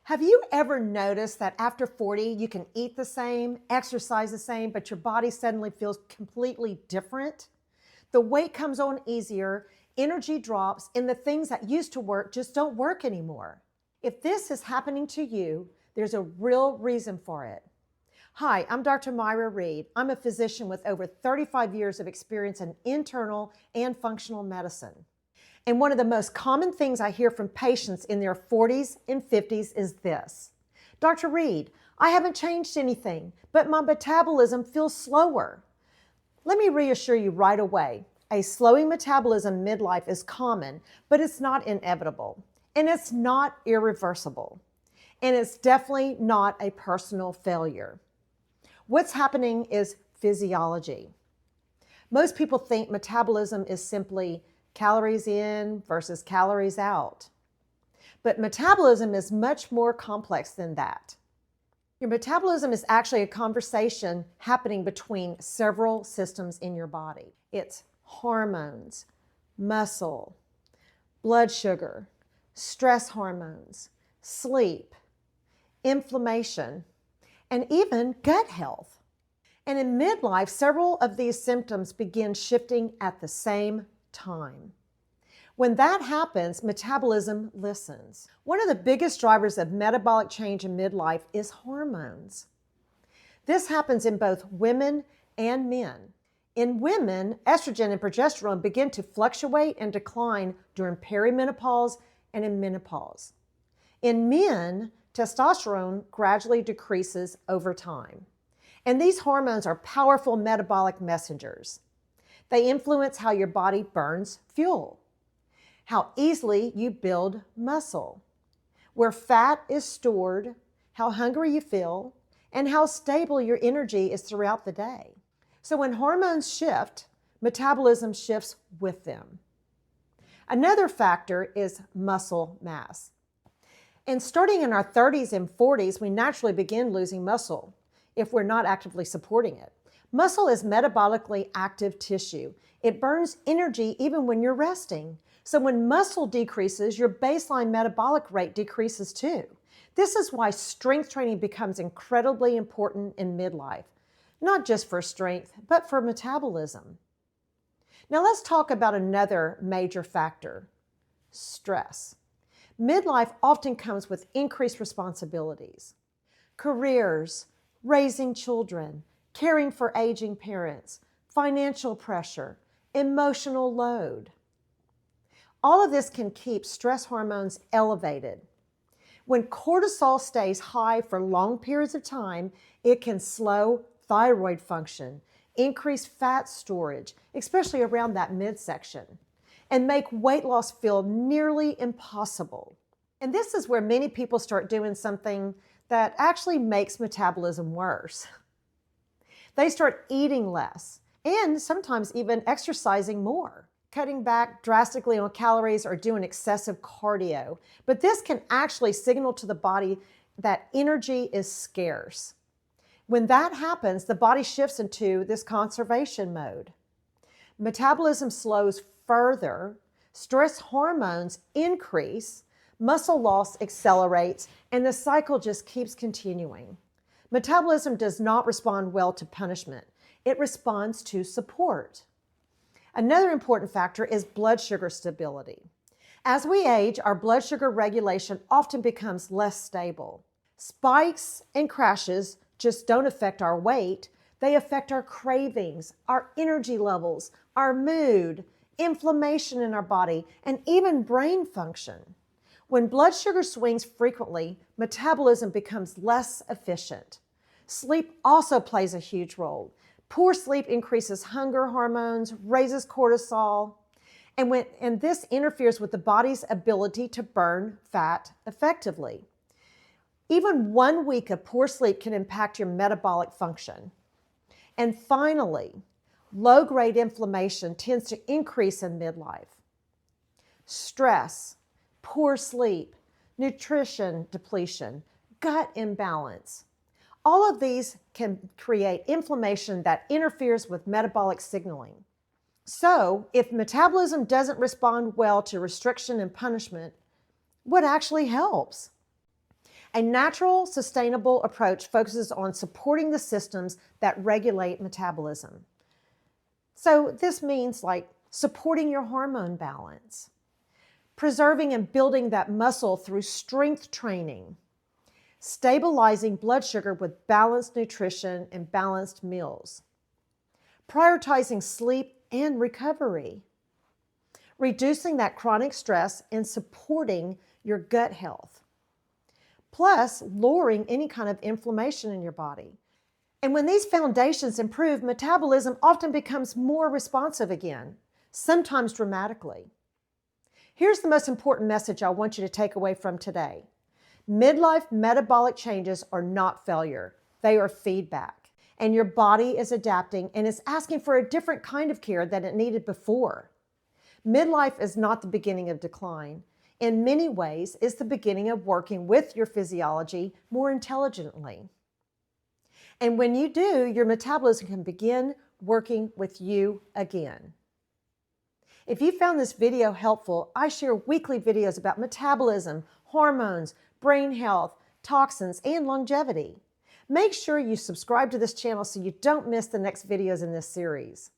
Have you ever noticed that after 40, you can eat the same, exercise the same, but your body suddenly feels completely different? The weight comes on easier, energy drops, and the things that used to work just don't work anymore. If this is happening to you, there's a real reason for it. Hi, I'm Dr. Myra Reed. I'm a physician with over 35 years of experience in internal and functional medicine. And one of the most common things I hear from patients in their 40s and 50s is this: Dr. Reed, I haven't changed anything, but my metabolism feels slower. Let me reassure you right away. A slowing metabolism midlife is common, but it's not inevitable. And it's not irreversible. And it's definitely not a personal failure. What's happening is physiology. Most people think metabolism is simply calories in versus calories out. But metabolism is much more complex than that. Your metabolism is actually a conversation happening between several systems in your body. It's hormones, muscle, blood sugar, stress hormones, sleep, inflammation, and even gut health. And in midlife, several of these symptoms begin shifting at the same time. When that happens, metabolism listens. One of the biggest drivers of metabolic change in midlife is hormones. This happens in both women and men. In women, estrogen and progesterone begin to fluctuate and decline during perimenopause and in menopause. In men, testosterone gradually decreases over time. And these hormones are powerful metabolic messengers. They influence how your body burns fuel, how easily you build muscle, where fat is stored, how hungry you feel, and how stable your energy is throughout the day. So when hormones shift, metabolism shifts with them. Another factor is muscle mass. And starting in our 30s and 40s, we naturally begin losing muscle if we're not actively supporting it. Muscle is metabolically active tissue. It burns energy even when you're resting. So when muscle decreases, your baseline metabolic rate decreases too. This is why strength training becomes incredibly important in midlife, not just for strength, but for metabolism. Now let's talk about another major factor: stress. Midlife often comes with increased responsibilities. Careers, raising children, caring for aging parents, financial pressure, emotional load. All of this can keep stress hormones elevated. When cortisol stays high for long periods of time, it can slow thyroid function, increase fat storage, especially around that midsection, and make weight loss feel nearly impossible. And this is where many people start doing something that actually makes metabolism worse. They start eating less and sometimes even exercising more, cutting back drastically on calories or doing excessive cardio. But this can actually signal to the body that energy is scarce. When that happens, the body shifts into this conservation mode. Metabolism slows further, stress hormones increase, muscle loss accelerates, and the cycle just keeps continuing. Metabolism does not respond well to punishment. It responds to support. Another important factor is blood sugar stability. As we age, our blood sugar regulation often becomes less stable. Spikes and crashes just don't affect our weight. They affect our cravings, our energy levels, our mood, inflammation in our body, and even brain function. When blood sugar swings frequently, metabolism becomes less efficient. Sleep also plays a huge role. Poor sleep increases hunger hormones, raises cortisol, and this interferes with the body's ability to burn fat effectively. Even 1 week of poor sleep can impact your metabolic function. And finally, low-grade inflammation tends to increase in midlife. Stress, poor sleep, nutrition depletion, gut imbalance. All of these can create inflammation that interferes with metabolic signaling. So, if metabolism doesn't respond well to restriction and punishment, what actually helps? A natural, sustainable approach focuses on supporting the systems that regulate metabolism. So this means like supporting your hormone balance, preserving and building that muscle through strength training, stabilizing blood sugar with balanced nutrition and balanced meals, prioritizing sleep and recovery, reducing that chronic stress and supporting your gut health, plus lowering any kind of inflammation in your body. And when these foundations improve, metabolism often becomes more responsive again, sometimes dramatically. Here's the most important message I want you to take away from today. Midlife metabolic changes are not failure. They are feedback. And your body is adapting and is asking for a different kind of care than it needed before. Midlife is not the beginning of decline. In many ways, it's the beginning of working with your physiology more intelligently. And when you do, your metabolism can begin working with you again. If you found this video helpful, I share weekly videos about metabolism, hormones, brain health, toxins, and longevity. Make sure you subscribe to this channel so you don't miss the next videos in this series.